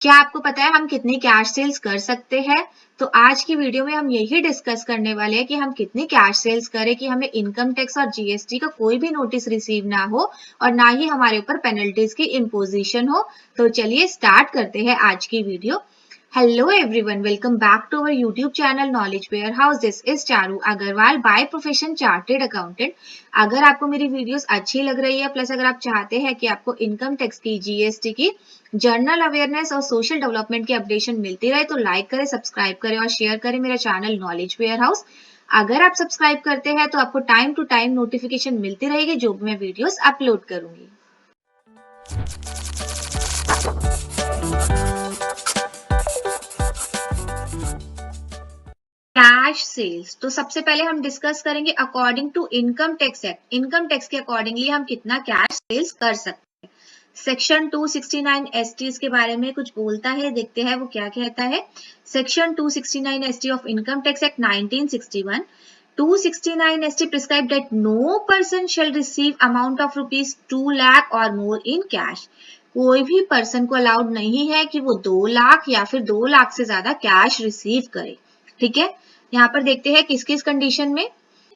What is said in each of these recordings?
क्या आपको पता है हम कितनी कैश सेल्स कर सकते हैं? तो आज की वीडियो में हम यही डिस्कस करने वाले हैं कि हम कितनी कैश सेल्स करें कि हमें इनकम टैक्स और जीएसटी का कोई भी नोटिस रिसीव ना हो और ना ही हमारे ऊपर पेनल्टीज की इम्पोजिशन हो। तो चलिए स्टार्ट करते हैं आज की video. Hello everyone, welcome back to our YouTube channel Knowledge Warehouse. This is Charu Agarwal by profession chartered accountant. अगर आपको मेरी वीडियोस अच्छी लग रही है प्लस अगर आप चाहते हैं कि आपको इनकम टैक्स की, जीएसटी की, जर्नल अवेयरनेस और सोशल डेवलपमेंट की अपडेशन मिलती रहे तो लाइक करें, सब्सक्राइब करें और शेयर करें मेरा चैनल नॉलेज वेयरहाउस। अगर आप सब्सक्राइब करते हैं तो आपको टाइम टू टाइम नोटिफिकेशन मिलती रहेगी जो भी मैं वीडियोस अपलोड करूंगी। कैश सेल्स, तो सबसे पहले हम डिस्कस करेंगे according to income tax act. Income tax के अकॉर्डिंगली हम कितना कैश सेल्स कर सकते हैं। सेक्शन 269 एसटीज के बारे में कुछ बोलता है, देखते हैं वो क्या कहता है। Section 269 ST of income tax act 1961, 269 ST prescribed that no person shall receive amount of rupees 2 lakh or more in cash। कोई भी पर्सन को अलाउड नहीं है कि वो 2 लाख या फिर 2 लाख से ज्यादा कैश रिसीव करे। ठीक है, यहाँ पर देखते हैं किस किस कंडीशन में।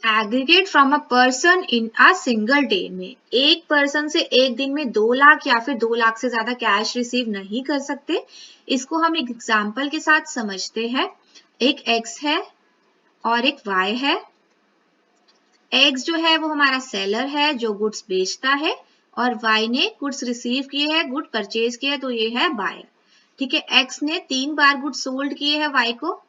Aggregate from a person in a single day में, एक पर्सन से एक दिन में 2 लाख या फिर 2 लाख से ज्यादा कैश रिसीव नहीं कर सकते। इसको हम एक एग्जाम्पल के साथ समझते हैं। एक एक्स है और एक वाई है। एक्स जो है वो हमारा सेलर है जो गुड्स बेचता है और वाई ने गुड्स रिसीव किए हैं, गुड परचेज किए, तो ये है बायर। ठीक है, एक्स ने 3 बार गुड्स सोल्ड किए हैं वाई को।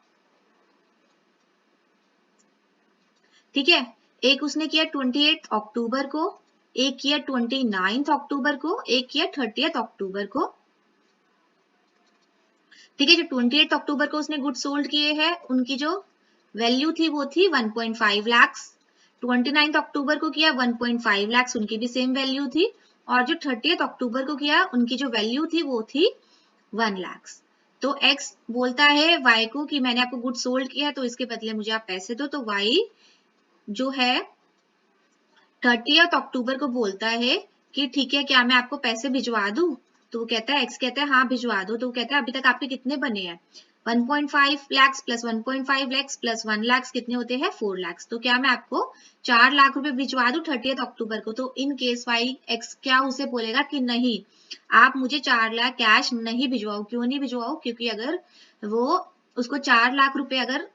ठीक है, एक उसने किया 28 अक्टूबर को, एक किया 29 अक्टूबर को, एक किया 30 अक्टूबर को। ठीक है, जो 28 अक्टूबर को उसने गुड्स सोल्ड किए हैं उनकी जो वैल्यू थी वो थी 1.5 लाख। 29 अक्टूबर को किया 1.5 लाख, उनकी भी सेम वैल्यू थी। और जो 30 अक्टूबर को किया उनकी जो वैल्यू थी वो थी 1 लाख। तो एक्स बोलता है वाई को कि मैंने आपको गुड्स सोल्ड किया है तो इसके बदले मुझे आप पैसे दो। तो वाई जो है 30 अक्टूबर को बोलता है कि ठीक है, क्या मैं आपको पैसे भिजवा दूं? तो वो कहता है, एक्स कहता है हाँ भिजवा दो। तो वो कहता है अभी तक आपके कितने बने हैं? 1.5 लाख प्लस 1.5 लाख प्लस 1 लाख कितने होते हैं? 4 लाख। तो क्या मैं आपको 4 लाख रुपए भिजवा दूं 30 अक्टूबर को? तो इन केस वाई एक्स क्या उसे बोलेगा कि नहीं, आप मुझे 4 लाख कैश नहीं भिजवाओ। क्यों नहीं भिजवाओ? क्योंकि अगर वो उसको 4 लाख रुपए अगर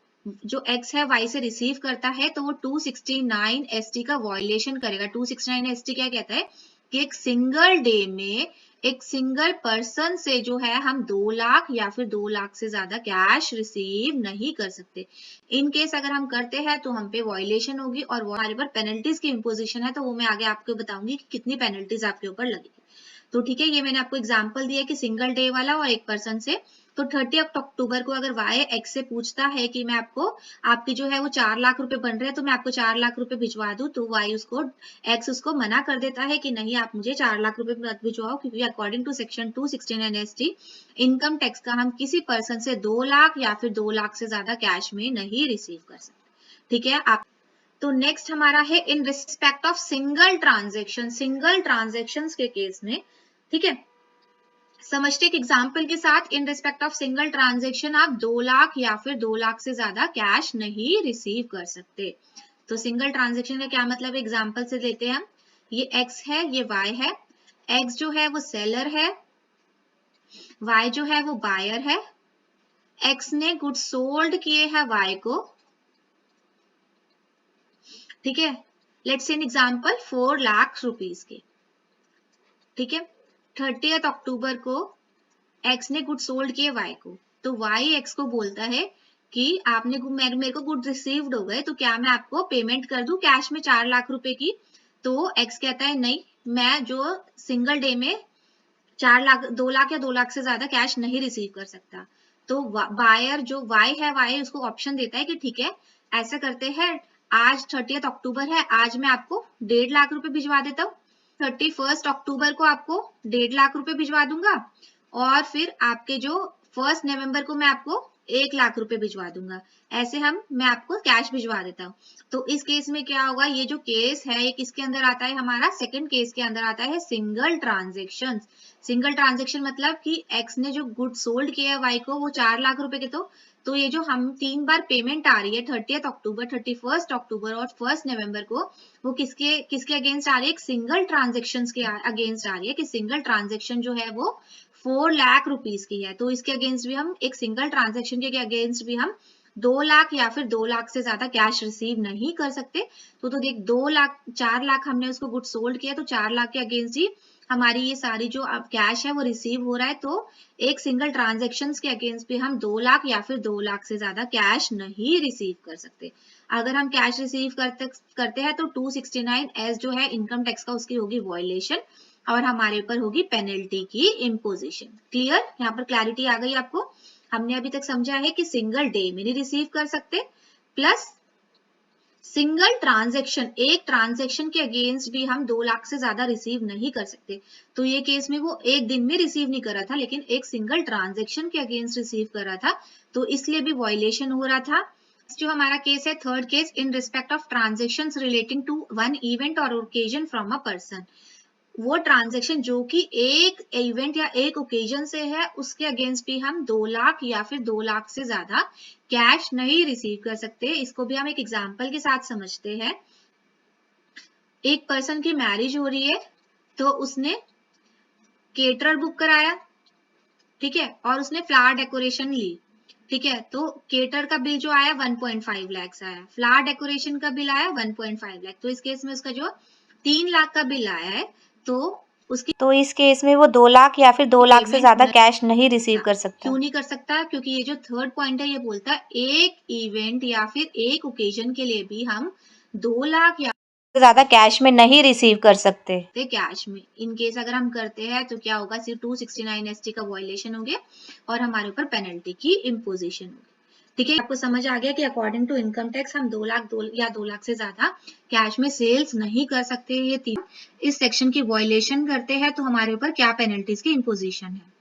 जो एक्स है वाई से रिसीव करता है तो वो 269 एसटी का वायलेशन करेगा। 269 एसटी क्या कहता है कि एक सिंगल डे में एक सिंगल पर्सन से जो है हम 2 लाख या फिर 2 लाख से ज्यादा कैश रिसीव नहीं कर सकते। इन केस अगर हम करते हैं तो हम पे वायलेशन होगी और वो हमारे पर पेनल्टीज की इम्पोजिशन है। तो वो मैं आगे आपको बताऊंगी कि कितनी पेनल्टीज आपके ऊपर लगेगी। तो ठीक है, ये मैंने आपको एग्जांपल दिया कि सिंगल डे वाला और एक पर्सन से। तो 30 अक्टूबर को अगर वाई एक्स से पूछता है कि मैं आपको, आपकी जो है वो 4 लाख रुपए बन रहे हैं तो मैं आपको 4 लाख रुपए भिजवा दूं, तो वाई उसको, एक्स उसको मना कर देता है कि नहीं, आप मुझे 4 लाख रुपए मत भिजवाओ क्योंकि according to section 269 ST income tax का हम किसी पर्सन से 2 लाख या फिर 2 लाख से ज्यादा कैश में नहीं रिसीव कर सकते। ठीक है, आप तो नेक्स्ट हमारा है इन respect of single transaction. Single transaction के केस में, ठीक है, समझते एक एग्जाम्पल के साथ। इन रिस्पेक्ट ऑफ सिंगल ट्रांजेक्शन आप 2 लाख या फिर 2 लाख से ज्यादा कैश नहीं रिसीव कर सकते। तो सिंगल ट्रांजेक्शन का क्या मतलब, एग्जाम्पल से लेते हैं हम। ये एक्स है, ये वाई है। एक्स जो है वो सेलर है, वाई जो है वो बायर है। एक्स ने गुड सोल्ड किए हैं वाई को। ठीक है, let's say an example 4 lakh rupees के। ठीक है, 30 अक्टूबर को एक्स ने गुड सोल्ड किए वाई को। तो वाई एक्स को बोलता है कि आपने मेरे को गुड रिसीव्ड हो गए तो क्या मैं आपको पेमेंट कर दूं कैश में 4 लाख रुपए की? तो एक्स कहता है नहीं, मैं जो सिंगल डे में 4 लाख, 2 लाख या 2 लाख से ज्यादा कैश नहीं रिसीव कर सकता। तो बायर जो वाई है, वाई उसको ऑप्शन देता है कि ठीक है, ऐसा करते हैं, आज 30 अक्टूबर है, आज मैं आपको 1.5 लाख रुपए भिजवा देता हूँ। 31 अक्टूबर को आपको 1.5 लाख रुपए भिजवा दूंगा और फिर आपके जो 1 नवंबर को मैं आपको 1 लाख रुपए भिजवा दूंगा, ऐसे मैं आपको कैश भिजवा देता हूँ। तो इस केस में क्या होगा, ये जो केस है ये किसके अंदर आता है, हमारा सेकंड केस के अंदर आता है, सिंगल ट्रांजेक्शन। सिंगल ट्रांजेक्शन मतलब कि एक्स ने जो गुड सोल्ड किया है वाई को वो 4 लाख रुपए के, तो ये जो हम 3 बार पेमेंट आ रही है 30 अक्टूबर, 31 अक्टूबर और 1 नवंबर को, वो किसके किसके अगेंस्ट आ रही है, एक सिंगल ट्रांजेक्शन के अगेंस्ट आ रही है, कि सिंगल ट्रांजेक्शन जो है वो 4 लाख रुपीस की है। तो इसके अगेंस्ट भी हम एक सिंगल ट्रांजेक्शन के अगेंस्ट भी हम 2 लाख या फिर 2 लाख से ज्यादा कैश रिसीव नहीं कर सकते। तो देख 2 लाख 4 लाख हमने उसको गुड सोल्ड किया, तो 4 लाख के अगेंस्ट ही हमारी ये सारी जो अब कैश है वो रिसीव हो रहा है। तो एक सिंगल ट्रांजेक्शन के अगेंस्ट भी हम 2 लाख या फिर 2 लाख से ज्यादा कैश नहीं रिसीव कर सकते। अगर हम कैश रिसीव करते हैं तो 269 एस जो है इनकम टैक्स का उसकी होगी वॉयलेशन और हमारे ऊपर होगी पेनल्टी की इम्पोजिशन। क्लियर, यहाँ पर क्लैरिटी आ गई आपको। हमने अभी तक समझा है कि सिंगल डे में नहीं रिसीव कर सकते, प्लस सिंगल ट्रांजैक्शन, एक ट्रांजैक्शन के अगेंस्ट भी हम 2 लाख से ज्यादा रिसीव नहीं कर सकते। तो ये केस में वो एक दिन में रिसीव नहीं कर रहा था, लेकिन एक सिंगल ट्रांजैक्शन के अगेंस्ट रिसीव कर रहा था, तो इसलिए भी वॉयलेशन हो रहा था। जो हमारा केस है third case, in respect of transactions relating to one event और ओकेजन फ्रॉम अ पर्सन, वो ट्रांजैक्शन जो कि एक इवेंट या एक ओकेजन से है उसके अगेंस्ट भी हम 2 लाख या फिर 2 लाख से ज्यादा कैश नहीं रिसीव कर सकते। इसको भी हम एक एग्जांपल के साथ समझते हैं। एक पर्सन की मैरिज हो रही है, तो उसने केटरर बुक कराया, ठीक है, और उसने फ्लावर डेकोरेशन ली, ठीक है, तो केटर का बिल जो आया 1.5 लाख आया, फ्लावर डेकोरेशन का बिल आया 1.5 लाख। तो इस केस में उसका जो 3 लाख का बिल आया है, तो इस केस में वो 2 लाख या फिर 2 लाख से ज्यादा कैश नहीं रिसीव कर सकता। क्यों नहीं कर सकता, क्योंकि ये जो थर्ड पॉइंट है ये बोलता है एक इवेंट या फिर एक ओकेजन के लिए भी हम 2 लाख या ज्यादा कैश में नहीं रिसीव कर सकते। कैश में इन केस अगर हम करते हैं तो क्या होगा, सिर्फ 269 एसटी का वॉयलेशन हो गया और हमारे ऊपर पेनल्टी की इम्पोजिशन होगी। ठीक है, आपको समझ आ गया कि अकॉर्डिंग टू इनकम टैक्स हम 2 लाख या 2 लाख से ज्यादा कैश में सेल्स नहीं कर सकते। ये तीन इस सेक्शन की वॉयलेशन करते हैं तो हमारे ऊपर क्या पेनल्टीज की इम्पोजिशन है।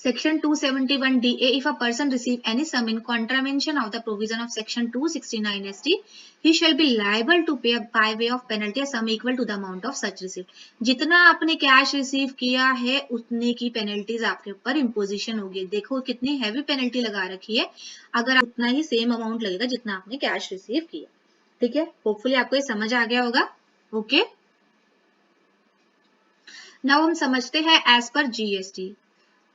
Section 271DA, if a person receive any sum in contravention of the provision of Section 269 ST, he shall be liable to pay by way of penalty a sum equal to the amount of such receipt. जितना आपने cash receive किया है उतने की penalties आपके ऊपर imposition होगी। देखो कितनी हैवी पेनल्टी लगा रखी है, अगर उतना ही सेम अमाउंट लगेगा जितना आपने कैश रिसीव किया। ठीक है, होपफुली आपको ये समझ आ गया होगा। ओके, नाउ हम समझते हैं एज पर जीएसटी।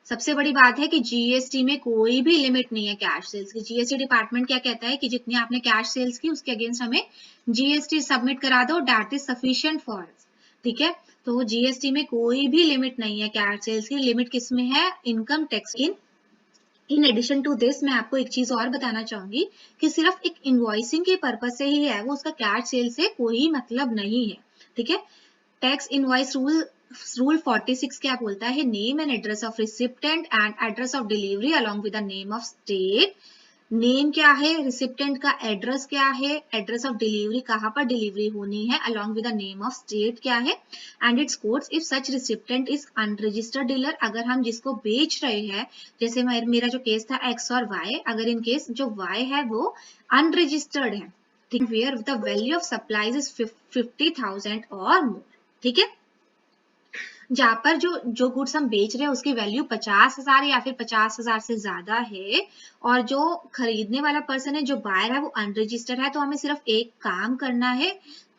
सबसे बड़ी बात है कि जीएसटी में कोई भी लिमिट नहीं है कैश सेल्स की। जीएसटी डिपार्टमेंट क्या कहता है कि जितनी आपने कैश सेल्स की उसके अगेंस्ट हमें जीएसटी सबमिट करा दो, that is sufficient for us. ठीक है, तो जीएसटी में कोई भी लिमिट नहीं है कैश सेल्स की। लिमिट किस में है, इनकम टैक्स की। इन एडिशन टू दिस मैं आपको एक चीज और बताना चाहूंगी कि सिर्फ एक इनवॉइसिंग के पर्पज से ही है वो, उसका कैश सेल से कोई मतलब नहीं है। ठीक है, टैक्स इनवॉइस रूल 46 क्या बोलता है, name and address of recipient and address of delivery along with the name of state. Name क्या है, रिसिप्टेंट का एड्रेस क्या है, एड्रेस ऑफ डिलीवरी कहाँ पर डिलीवरी होनी है, along with the name of state क्या है, and it's codes if such recipient is unregistered dealer. अगर हम जिसको बेच रहे हैं, जैसे मेरा जो केस था एक्स और वाई, अगर इन केस जो वाई है वो अनरजिस्टर्ड है, where the value of supplies is 50,000 और मोर। ठीक है, जहां पर जो गुड्स हम बेच रहे हैं उसकी वैल्यू 50,000 या फिर 50,000 से ज्यादा है और जो खरीदने वाला पर्सन है, जो बायर है, वो अनरजिस्टर्ड है, तो हमें सिर्फ एक काम करना है,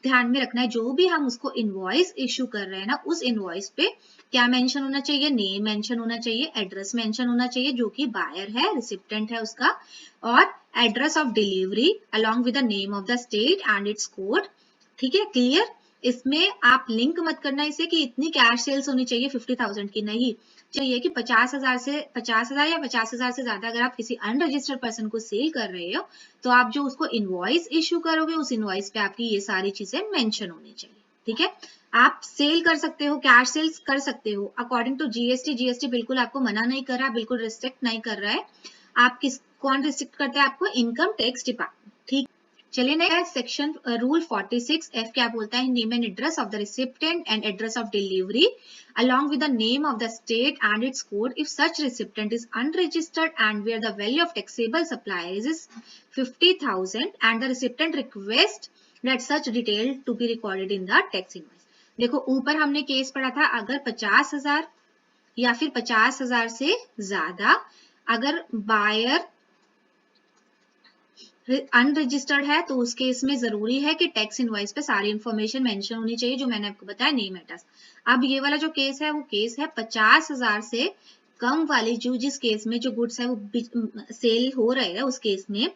ध्यान में रखना है, जो भी हम उसको इनवॉइस इश्यू कर रहे हैं ना, उस इनवॉइस पे क्या मेंशन होना चाहिए, नेम मेंशन होना चाहिए, एड्रेस मेंशन होना चाहिए जो कि बायर है, रिसिप्टेंट है उसका, और address of delivery along with the name of the state and it's code. ठीक है, क्लियर। इसमें आप लिंक मत करना इसे कि इतनी कैश सेल्स होनी चाहिए 50,000 की, नहीं चाहिए कि 50,000 या 50,000 से ज्यादा अगर आप किसी अनरजिस्टर्ड पर्सन को सेल कर रहे हो तो आप जो उसको इनवॉइस इश्यू करोगे उस इनवॉइस पे आपकी ये सारी चीजें मेंशन होनी चाहिए। ठीक है, आप सेल कर सकते हो, कैश सेल्स कर सकते हो अकॉर्डिंग टू जीएसटी। जीएसटी बिल्कुल आपको मना नहीं कर रहा, बिल्कुल रिस्ट्रिक्ट नहीं कर रहा है। आप कौन रिस्ट्रिक्ट करता है आपको, इनकम टैक्स डिपार्टमेंट। ठीक, चलिए नेक्स्ट सेक्शन रूल 46 एफ क्या बोलता है, name and address of the recipient and address of delivery along with the name of the state and its code if such recipient is unregistered and where the value of taxable supplier is 50,000 and the recipient request that such detail to be recorded in the tax invoice। देखो ऊपर हमने case पढ़ा था, अगर 50,000 या फिर 50,000 से ज्यादा अगर बायर अनरजिस्टर्ड है तो उस केस में जरूरी है कि टैक्स इनवॉइस पे सारी इंफॉर्मेशन मेंशन होनी चाहिए, जो मैंने आपको बताया नेम एड्रेस। अब ये वाला जो केस है वो केस है 50,000 से कम वाली, जो जिस केस में जो गुड्स है वो सेल हो रहे हैं उस केस में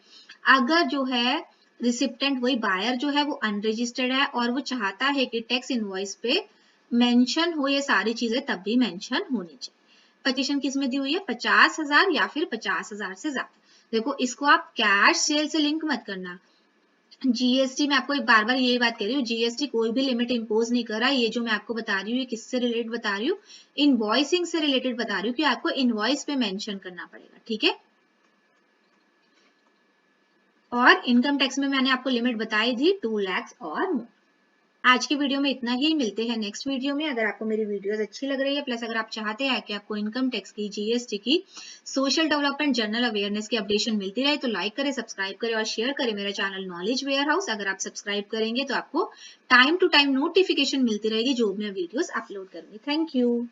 अगर जो है रिसिप्टेंट वही बायर जो है वो अनरजिस्टर्ड है और वो चाहता है कि टैक्स इनवॉइस पे मेंशन हो ये सारी चीजें, तब भी मेंशन होनी चाहिए। पटिशन किस में दी हुई है, 50,000 या फिर 50,000 से ज्यादा। देखो इसको आप कैश सेल से लिंक मत करना। जीएसटी में आपको एक बार बार यही बात कह रही हूँ, जीएसटी कोई भी लिमिट इंपोज नहीं कर रहा। ये जो मैं आपको बता रही हूँ ये किससे रिलेटेड बता रही हूँ, इनवॉइसिंग से रिलेटेड बता रही हूँ कि आपको इनवॉइस पे मेंशन करना पड़ेगा, ठीक है। और इनकम टैक्स में मैंने आपको लिमिट बताई थी 2 लाख और मोर। आज की वीडियो में इतना ही, मिलते हैं नेक्स्ट वीडियो में। अगर आपको मेरी वीडियोस अच्छी लग रही है प्लस अगर आप चाहते हैं कि आपको इनकम टैक्स की, जीएसटी की, सोशल डेवलपमेंट, जनरल अवेयरनेस की अपडेशन मिलती रहे तो लाइक करें, सब्सक्राइब करें और शेयर करें मेरा चैनल नॉलेज वेयर हाउस। अगर आप सब्सक्राइब करेंगे तो आपको टाइम टू टाइम नोटिफिकेशन मिलती रहेगी जो मैं वीडियोस अपलोड करूंगी। Thank you.